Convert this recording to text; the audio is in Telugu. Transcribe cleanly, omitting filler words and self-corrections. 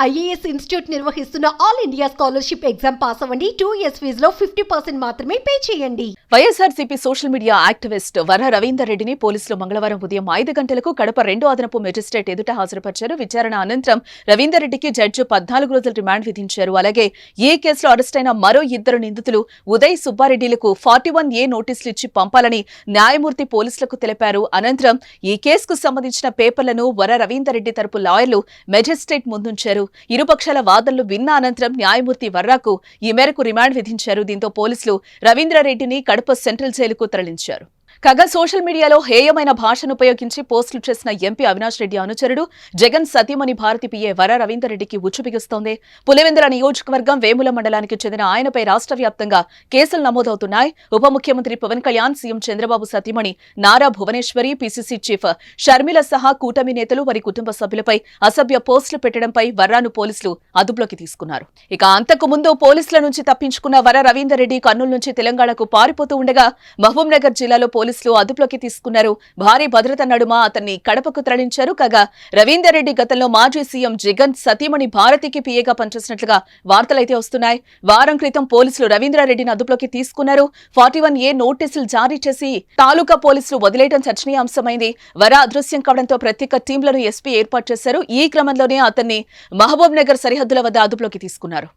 ఐఏఎస్ ఇన్స్టిట్యూట్ నిర్వహిస్తున్న all India scholarship exam pass అవ్వండి. 2 years ఫీజులో 50% మాత్రమే పే చేయండి. YSRCP social media activist Varra Ravinder రెడ్డిని పోలీసులు మంగళవారం ఉదయం 5 గంటలకు కడప 2వ అదనపు మెజిస్ట్రేట్ ఎదుట హాజరుపరిచారు. విచారణ అనంతరం రవీందర్ రెడ్డికి జడ్జి 14 రోజుల రిమాండ్ విధించారు. అలాగే ఈ కేసులో అరెస్టైన మరో 2 నిందితులు ఉదయ్ సుబ్బారెడ్డిలకు 41A నోటీసులు ఇచ్చి పంపాలని న్యాయమూర్తి పోలీసులకు తెలిపారు. అనంతరం ఈ కేసుకు సంబంధించిన పేపర్లను వర్ర రవీందర్ రెడ్డి తరపు లాయర్లు మెజిస్ట్రేట్ ముందుంచారు. ఇరుపక్షాల వాదనలు విన్న అనంతరం న్యాయమూర్తి వర్రాకు ఈ మేరకు రిమాండ్ విధించారు. దీంతో పోలీసులు రవీంద్రారెడ్డిని కడప సెంట్రల్ జైలుకు తరలించారు. కాగా సోషల్ మీడియాలో హేయమైన భాషను ఉపయోగించి పోస్టులు చేసిన ఎంపీ అవినాష్ రెడ్డి అనుచరుడు జగన్ సతీమణి భారతి పిఏ వర్ర రవీందర్ రెడ్డికి ఉచ్చు బిగుస్తోంది. పులివెందుల నియోజకవర్గం వేముల మండలానికి చెందిన ఆయనపై రాష్ట్ర వ్యాప్తంగా కేసులు నమోదవుతున్నాయి. ఉప ముఖ్యమంత్రి పవన్ కళ్యాణ్, సీఎం చంద్రబాబు సతీమణి నారా భువనేశ్వరి, పీసీసీ చీఫ్ షర్మిల సహా కూటమి నేతలు వారి కుటుంబ సభ్యులపై అసభ్య పోస్టులు పెట్టడంపై వర్రాను పోలీసులు అదుపులోకి తీసుకున్నారు. ఇక అంతకు ముందు పోలీసుల నుంచి తప్పించుకున్న వర్ర రవీందర్ రెడ్డి కర్నూలు నుంచి తెలంగాణకు పారిపోతూ ఉండగా మహబూబ్ నగర్ జిల్లాలో పోలీసులు అదుపులోకి తీసుకున్నారు. భారీ భద్రత నడుమ అతన్ని కడపకు తరలించారు. కాగా రవీందర్ రెడ్డి గతంలో మాజీ సీఎం జగన్ సతీమణి భారతికి పీఏగా పనిచేసినట్లుగా వార్తలైతే వస్తున్నాయి. వారం క్రితం పోలీసులు రవీంద్రారెడ్డిని అదుపులోకి తీసుకున్నారు. 41A నోటీసులు జారీ చేసి తాలూకా పోలీసులు వదిలేయడం చర్చనీయాంశమైంది. వర్ర అదృశ్యం కావడంతో ప్రత్యేక టీంలను ఎస్పీ ఏర్పాటు చేశారు. ఈ క్రమంలోనే అతన్ని మహబూబ్ నగర్ సరిహద్దుల వద్ద అదుపులోకి తీసుకున్నారు.